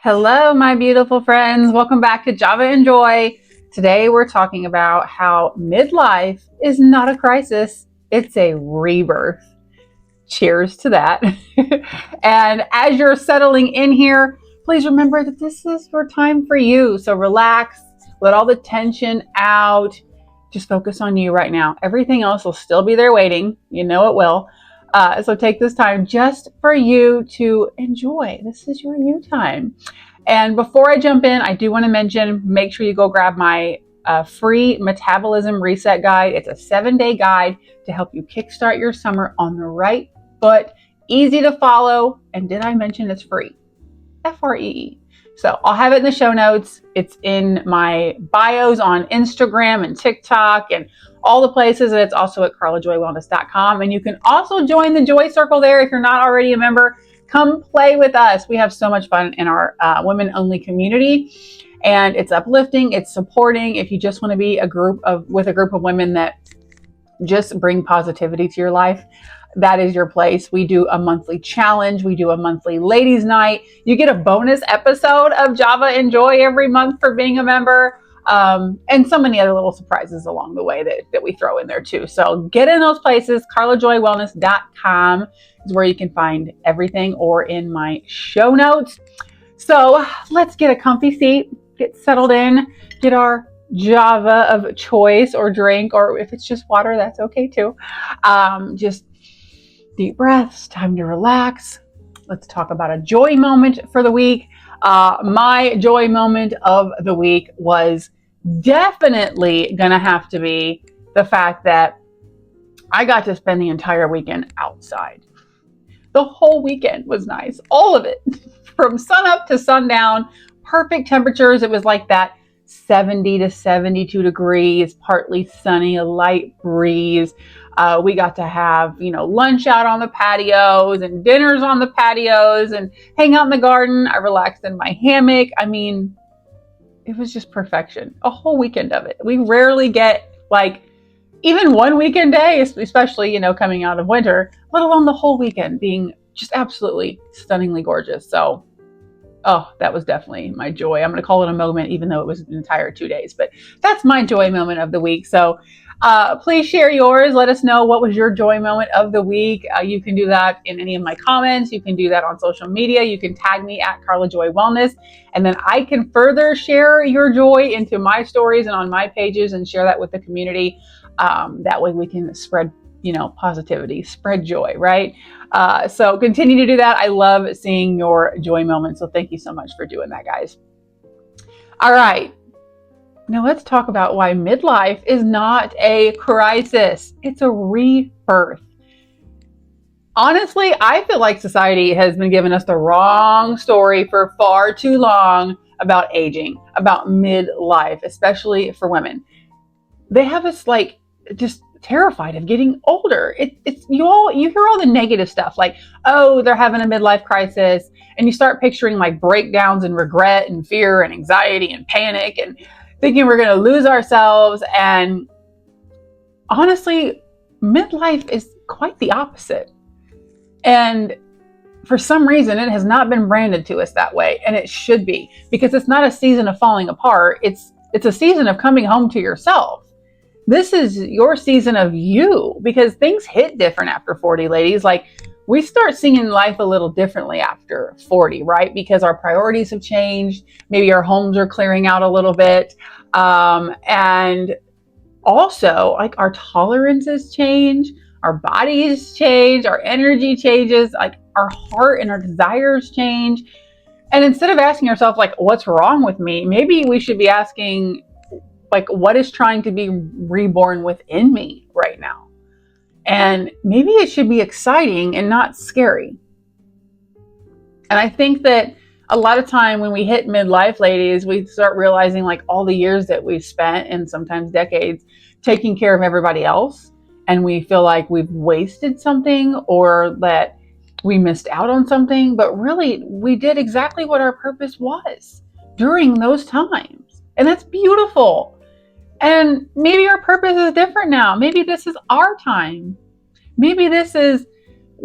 Hello, my beautiful friends. Welcome back to Java and Joy. Today, we're talking about how midlife is not a crisis, it's a rebirth. Cheers to that. And as you're settling in here, please remember that this is your time for you. So relax, let all the tension out. Just focus on you right now. Everything else will still be there waiting. You know it will. So take this time just for you to enjoy. This is your you time. And before I jump in, I do want to mention, make sure you go grab my free metabolism reset guide. It's a 7-day guide to help you kickstart your summer on the right foot, easy to follow. And did I mention it's free? Free. So I'll have it in the show notes. It's in my bios on Instagram and TikTok and all the places. And it's also at carlajoywellness.com. And you can also join the Joy Circle there if you're not already a member. Come play with us. We have so much fun in our women-only community, and it's uplifting, it's supporting. If you just want to be with a group of women that just bring positivity to your life, that is your place. We do a monthly challenge. We do a monthly ladies' night. You get a bonus episode of Java and Joy every month for being a member. And so many other little surprises along the way that we throw in there too. So get in those places. carlajoywellness.com is where you can find everything, or in my show notes. So let's get a comfy seat, get settled in, get our Java of choice or drink, or if it's just water, that's okay too. Just deep breaths, time to relax. Let's talk about a joy moment for the week. My joy moment of the week was definitely gonna have to be the fact that I got to spend the entire weekend outside. The whole weekend was nice. All of it. From sun up to sundown, perfect temperatures. It was like that 70 to 72 degrees, partly sunny, a light breeze. We got to have, lunch out on the patios and dinners on the patios and hang out in the garden. I relaxed in my hammock. I mean, it was just perfection. A whole weekend of it. We rarely get even one weekend day, especially, coming out of winter, let alone the whole weekend being just absolutely stunningly gorgeous. So, that was definitely my joy. I'm going to call it a moment, even though it was an entire 2 days, but that's my joy moment of the week. So please share yours. Let us know what was your joy moment of the week. You can do that in any of my comments. You can do that on social media. You can tag me at Carla Joy Wellness, and then I can further share your joy into my stories and on my pages and share that with the community. That way we can spread, positivity, spread joy, right? So continue to do that. I love seeing your joy moments. So thank you so much for doing that, guys. All right. Now let's talk about why midlife is not a crisis. It's a rebirth. Honestly, I feel like society has been giving us the wrong story for far too long about aging, about midlife, especially for women. They have us just terrified of getting older. It's you hear all the negative stuff like, oh, they're having a midlife crisis, and you start picturing breakdowns and regret and fear and anxiety and panic and thinking we're going to lose ourselves. And honestly, midlife is quite the opposite. And for some reason, it has not been branded to us that way, and it should be, because it's not a season of falling apart. It's a season of coming home to yourself. This is your season of you, because things hit different after 40, ladies. We start seeing life a little differently after 40, right? Because our priorities have changed. Maybe our homes are clearing out a little bit. And also, our tolerances change, our bodies change, our energy changes, our heart and our desires change. And instead of asking yourself, what's wrong with me? Maybe we should be asking, what is trying to be reborn within me right now? And maybe it should be exciting and not scary. And I think that a lot of time when we hit midlife, ladies, we start realizing all the years that we've spent, and sometimes decades, taking care of everybody else. And we feel like we've wasted something, or that we missed out on something. But really, we did exactly what our purpose was during those times. And that's beautiful. And maybe our purpose is different now. Maybe this is our time. Maybe this is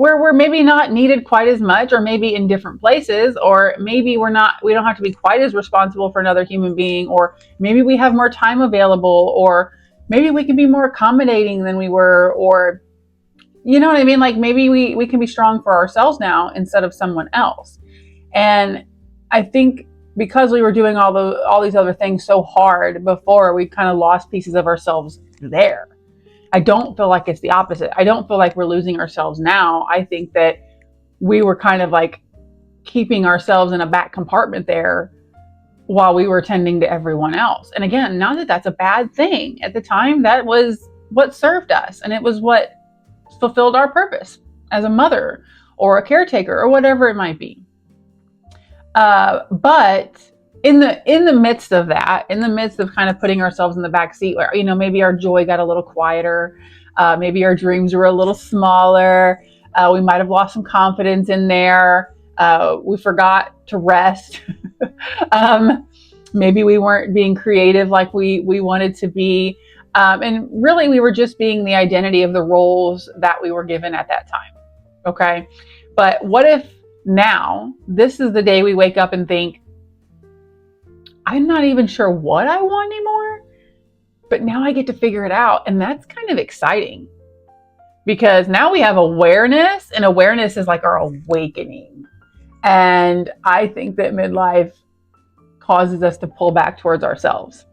where we're maybe not needed quite as much, or maybe in different places, or maybe we don't have to be quite as responsible for another human being, or maybe we have more time available, or maybe we can be more accommodating than we were, or you know what I mean? Like maybe we can be strong for ourselves now instead of someone else. And I think because we were doing all these other things so hard before, we kind of lost pieces of ourselves there. I don't feel like it's the opposite. I don't feel like we're losing ourselves now. I think that we were kind of like keeping ourselves in a back compartment there while we were tending to everyone else. And again, not that that's a bad thing. At the time, that was what served us, and it was what fulfilled our purpose as a mother or a caretaker or whatever it might be. But in the midst of that, in the midst of kind of putting ourselves in the back seat, where, you know, maybe our joy got a little quieter, maybe our dreams were a little smaller, we might have lost some confidence in there, we forgot to rest, maybe we weren't being creative like we wanted to be, and really we were just being the identity of the roles that we were given at that time. Okay, but what if now this is the day we wake up and think, I'm not even sure what I want anymore, but now I get to figure it out. And that's kind of exciting because now we have awareness, and awareness is like our awakening. And I think that midlife causes us to pull back towards ourselves.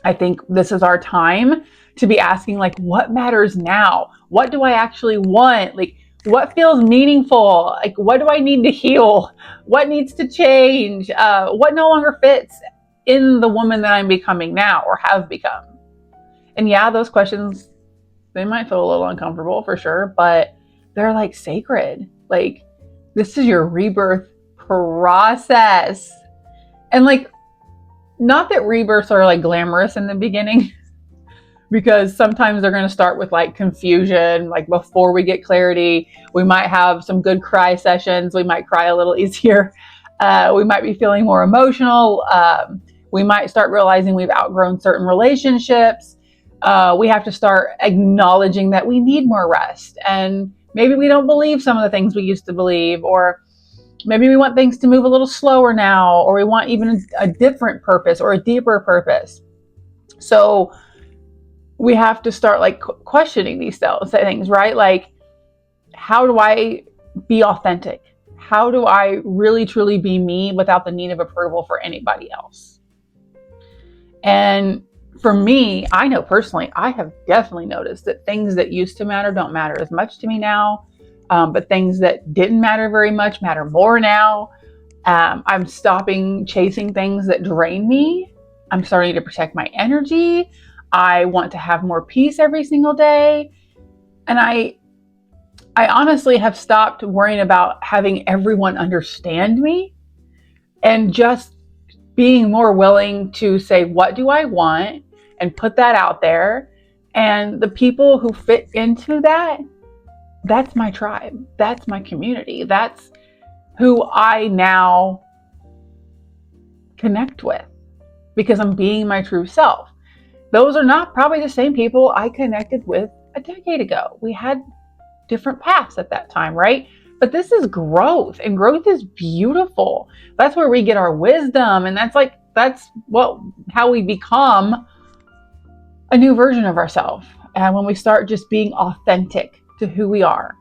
I think this is our time to be asking, like, what matters now? What do I actually want? Like, what feels meaningful? Like, what do I need to heal? What needs to change? What no longer fits in the woman that I'm becoming now or have become? And yeah, those questions, they might feel a little uncomfortable for sure, but they're like sacred. Like, this is your rebirth process. And like, not that rebirths are like glamorous in the beginning, because sometimes they're going to start with like confusion. Like before we get clarity, we might have some good cry sessions. We might cry a little easier. We might be feeling more emotional. We might start realizing we've outgrown certain relationships. We have to start acknowledging that we need more rest. And maybe we don't believe some of the things we used to believe, or maybe we want things to move a little slower now, or we want even a different purpose or a deeper purpose. So we have to start like questioning these things, right? Like, how do I be authentic? How do I really truly be me without the need of approval for anybody else? And for me, I know personally, I have definitely noticed that things that used to matter don't matter as much to me now. But things that didn't matter very much matter more now. I'm stopping chasing things that drain me. I'm starting to protect my energy. I want to have more peace every single day. And I honestly have stopped worrying about having everyone understand me, and just being more willing to say, what do I want? And put that out there. And the people who fit into that, that's my tribe. That's my community. That's who I now connect with, because I'm being my true self. Those are not probably the same people I connected with a decade ago. We had different paths at that time, right? But this is growth, and growth is beautiful. That's where we get our wisdom, and that's how we become a new version of ourselves. And when we start just being authentic to who we are,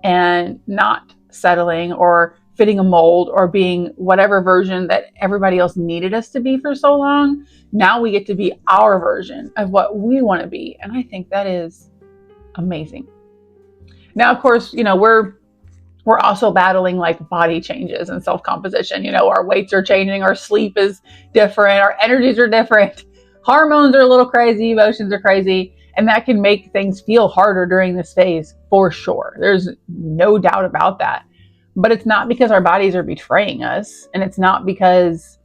and not settling or fitting a mold or being whatever version that everybody else needed us to be for so long, now we get to be our version of what we want to be. And I think that is amazing. Now, of course, you know, we're also battling like body changes and self-composition. You know, our weights are changing, our sleep is different, our energies are different, hormones are a little crazy, emotions are crazy. And that can make things feel harder during this phase for sure. There's no doubt about that. But it's not because our bodies are betraying us, and it's not because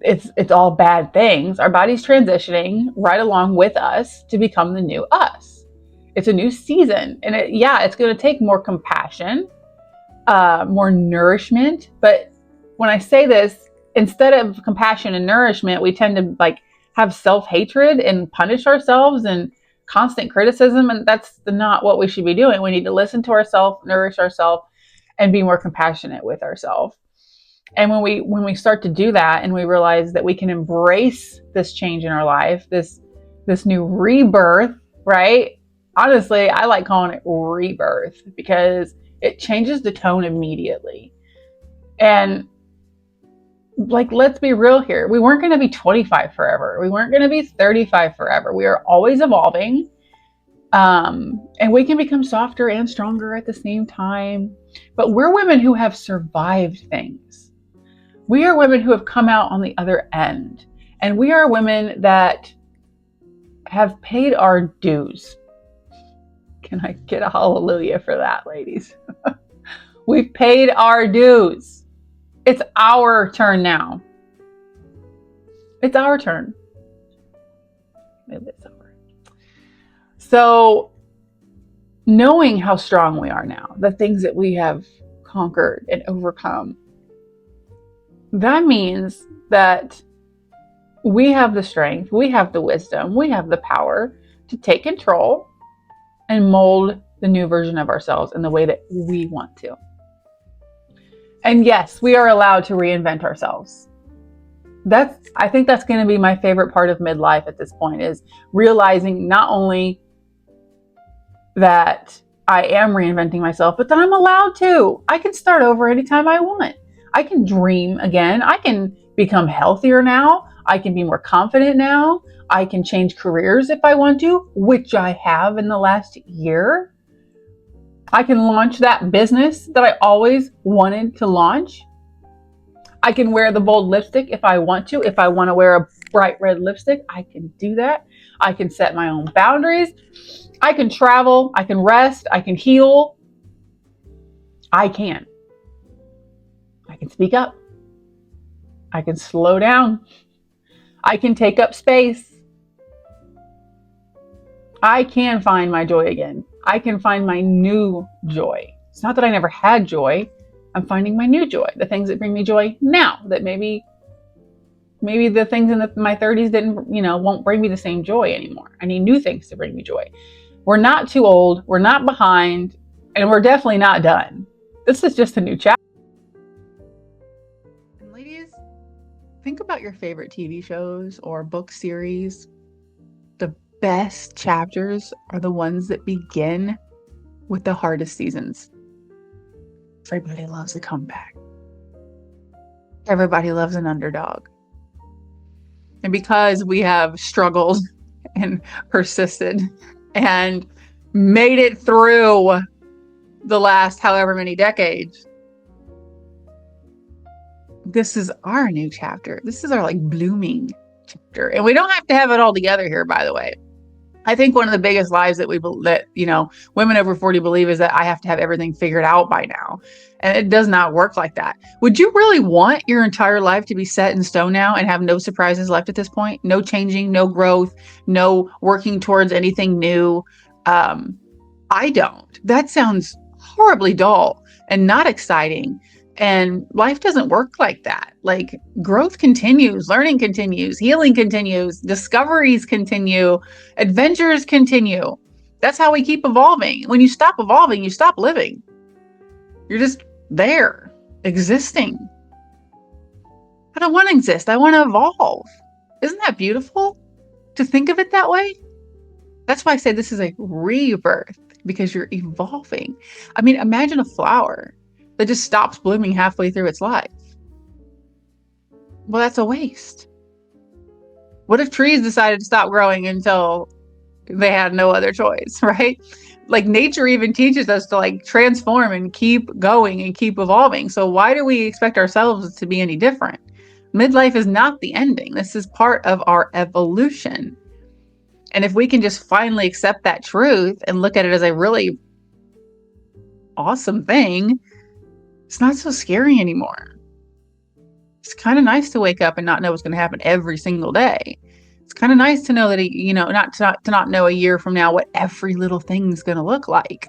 it's all bad things. Our body's transitioning right along with us to become the new us. It's a new season, and it's going to take more compassion, more nourishment. But when I say this, instead of compassion and nourishment, we tend to like have self-hatred and punish ourselves and constant criticism, and that's not what we should be doing. We need to listen to ourselves, nourish ourselves, and be more compassionate with ourselves. And when we start to do that, and we realize that we can embrace this change in our life, this new rebirth, right? Honestly, I like calling it rebirth because it changes the tone immediately. And like, let's be real here. We weren't going to be 25 forever. We weren't going to be 35 forever. We are always evolving. And we can become softer and stronger at the same time. But we're women who have survived things. We are women who have come out on the other end. And we are women that have paid our dues. Can I get a hallelujah for that, ladies? We've paid our dues. It's our turn now. It's our turn. Move this over. So, knowing how strong we are now, the things that we have conquered and overcome, that means that we have the strength, we have the wisdom, we have the power to take control and mold the new version of ourselves in the way that we want to. And yes, we are allowed to reinvent ourselves. I think that's going to be my favorite part of midlife at this point, is realizing not only that I am reinventing myself, but that I'm allowed to. I can start over anytime I want. I can dream again. I can become healthier now. I can be more confident now. I can change careers if I want to, which I have in the last year. I can launch that business that I always wanted to launch. I can wear the bold lipstick if I want to. If I want to wear a bright red lipstick, I can do that. I can set my own boundaries. I can travel. I can rest. I can heal. I can speak up. I can slow down. I can take up space. I can find my joy again. I can find my new joy. It's not that I never had joy. I'm finding my new joy, the things that bring me joy now, that maybe the things in my 30s won't bring me the same joy anymore. I need new things to bring me joy. We're not too old. We're not behind, and we're definitely not done. This is just a new chapter. And ladies, think about your favorite TV shows or book series. The best chapters are the ones that begin with the hardest seasons. Everybody loves a comeback. Everybody loves an underdog. And because we have struggled and persisted and made it through the last however many decades, this is our new chapter. This is our blooming chapter. And we don't have to have it all together here, by the way. I think one of the biggest lies that women over 40 believe is that I have to have everything figured out by now. And it does not work like that. Would you really want your entire life to be set in stone now and have no surprises left at this point? No changing, no growth, no working towards anything new? I don't. That sounds horribly dull and not exciting. And life doesn't work like that. Growth continues, learning continues, healing continues, discoveries continue, adventures continue. That's how we keep evolving. When you stop evolving, you stop living. You're just there, existing. I don't want to exist. I want to evolve. Isn't that beautiful to think of it that way? That's why I say this is a rebirth, because you're evolving. I mean, imagine a flower that just stops blooming halfway through its life. Well, that's a waste. What if trees decided to stop growing until they had no other choice, right? Nature even teaches us to transform and keep going and keep evolving. So why do we expect ourselves to be any different? Midlife is not the ending. This is part of our evolution. And if we can just finally accept that truth and look at it as a really awesome thing, it's not so scary anymore. It's kind of nice to wake up and not know what's going to happen every single day. It's kind of nice to know that, not know a year from now what every little thing's going to look like.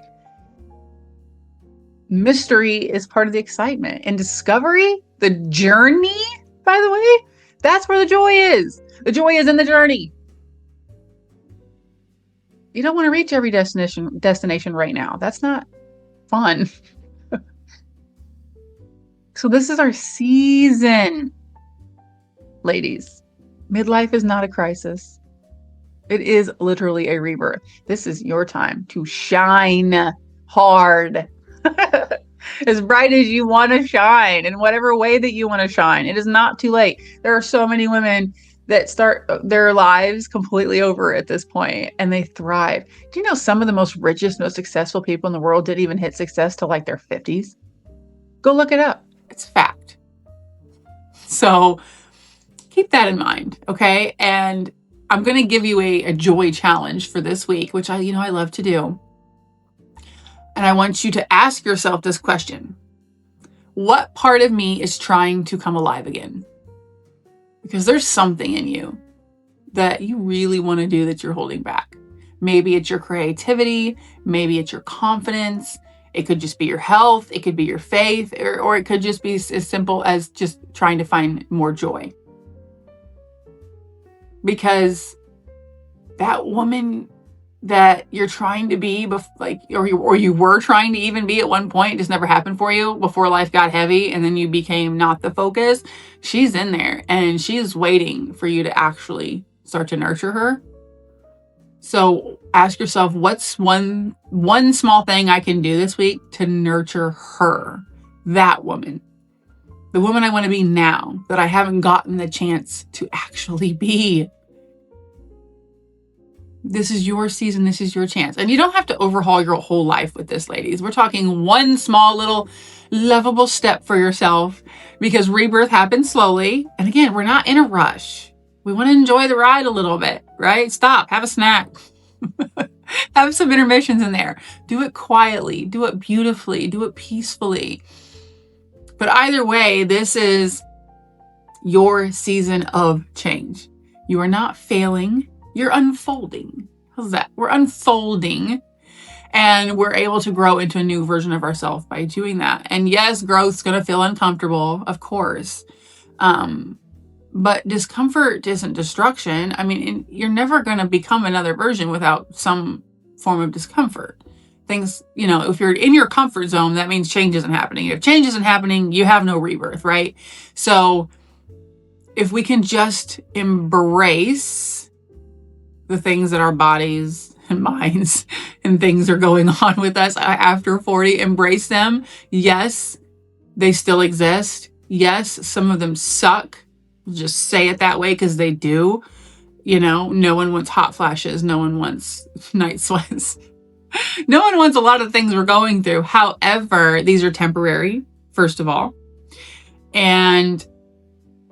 Mystery is part of the excitement. And discovery, the journey, by the way, that's where the joy is. The joy is in the journey. You don't want to reach every destination right now. That's not fun. So this is our season, ladies. Midlife is not a crisis. It is literally a rebirth. This is your time to shine hard. As bright as you want to shine in whatever way that you want to shine. It is not too late. There are so many women that start their lives completely over at this point and they thrive. Do you know some of the most richest, most successful people in the world didn't even hit success till like their 50s? Go look it up. It's fact. So keep that in mind, okay? And I'm going to give you a joy challenge for this week, which I love to do. And I want you to ask yourself this question. What part of me is trying to come alive again? Because there's something in you that you really want to do that you're holding back. Maybe it's your creativity. Maybe it's your confidence. It could just be your health. It could be your faith, or it could just be as simple as just trying to find more joy. Because that woman that you're trying to be, or you were trying to even be at one point, it just never happened for you before life got heavy and then you became not the focus. She's in there and she's waiting for you to actually start to nurture her. So ask yourself, what's one small thing I can do this week to nurture her, that woman, the woman I want to be now that I haven't gotten the chance to actually be. This is your season. This is your chance. And you don't have to overhaul your whole life with this, ladies. We're talking one small little lovable step for yourself because rebirth happens slowly. And again, we're not in a rush. We want to enjoy the ride a little bit, right? Stop, have a snack, have some intermissions in there. Do it quietly, do it beautifully, do it peacefully. But either way, this is your season of change. You are not failing. You're unfolding. How's that? We're unfolding and we're able to grow into a new version of ourselves by doing that. And yes, growth's going to feel uncomfortable, of course. But discomfort isn't destruction. I mean, you're never going to become another version without some form of discomfort. Things, if you're in your comfort zone, that means change isn't happening. If change isn't happening, you have no rebirth, right? So if we can just embrace the things that our bodies and minds and things are going on with us after 40, embrace them. Yes, they still exist. Yes, some of them suck. Just say it that way because they do. No one wants hot flashes. No one wants night sweats. No one wants a lot of things we're going through. However, these are temporary, first of all. And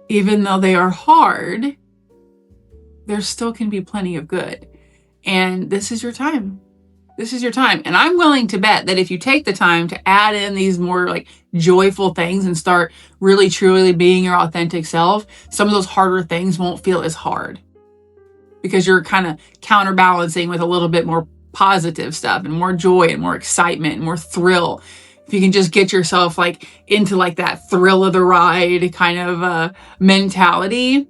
even though they are hard, there still can be plenty of good. And this is your time. This is your time. And I'm willing to bet that if you take the time to add in these more like joyful things and start really truly being your authentic self, some of those harder things won't feel as hard because you're kind of counterbalancing with a little bit more positive stuff and more joy and more excitement and more thrill. If you can just get yourself into that thrill of the ride kind of mentality,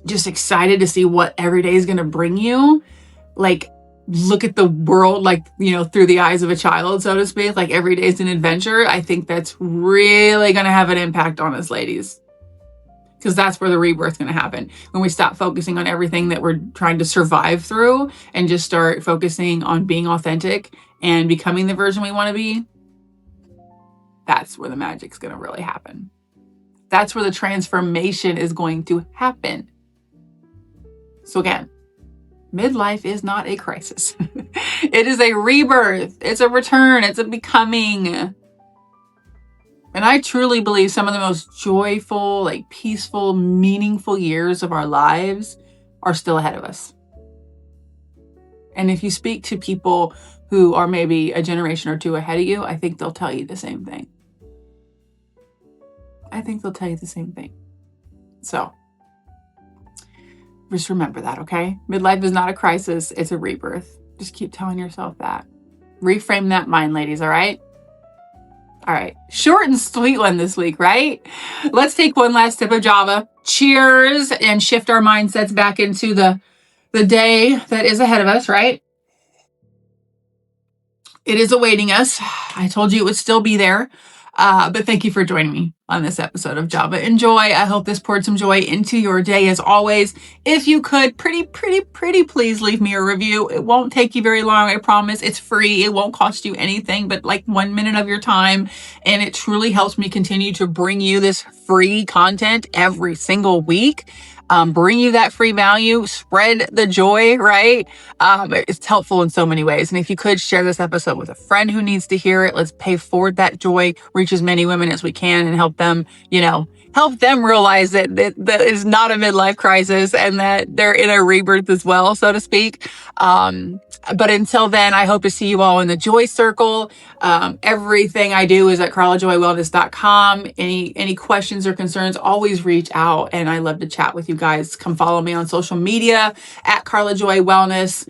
just excited to see what every day is going to bring you. Look at the world, through the eyes of a child, so to speak. Every day is an adventure. I think that's really going to have an impact on us, ladies. Because that's where the rebirth is going to happen. When we stop focusing on everything that we're trying to survive through and just start focusing on being authentic and becoming the version we want to be, that's where the magic's going to really happen. That's where the transformation is going to happen. So again, midlife is not a crisis. It is a rebirth. It's a return. It's a becoming. And I truly believe some of the most joyful, peaceful, meaningful years of our lives are still ahead of us. And if you speak to people who are maybe a generation or two ahead of you, I think they'll tell you the same thing. So just remember that, okay? Midlife is not a crisis. It's a rebirth. Just keep telling yourself that. Reframe that mind, ladies, all right? All right. Short and sweet one this week, right? Let's take one last sip of Java. Cheers, and shift our mindsets back into the day that is ahead of us, right? it is awaiting us. I told you it would still be there. But thank you for joining me on this episode of Java Enjoy. I hope this poured some joy into your day as always. If you could, pretty please leave me a review. It won't take you very long, I promise. It's free. It won't cost you anything but like 1 minute of your time. And it truly helps me continue to bring you this free content every single week. Bring you that free value, spread the joy, right? It's helpful in so many ways. And if you could share this episode with a friend who needs to hear it, let's pay forward that joy, reach as many women as we can and help them, help them realize that is not a midlife crisis and that they're in a rebirth as well, so to speak. But until then, I hope to see you all in the joy circle. Everything I do is at carlajoywellness.com. Any questions or concerns, always reach out. And I love to chat with you guys. Come follow me on social media at carlajoywellness.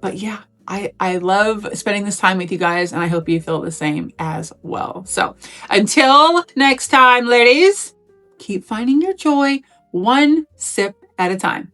But yeah, I love spending this time with you guys, and I hope you feel the same as well. So until next time, ladies, keep finding your joy one sip at a time.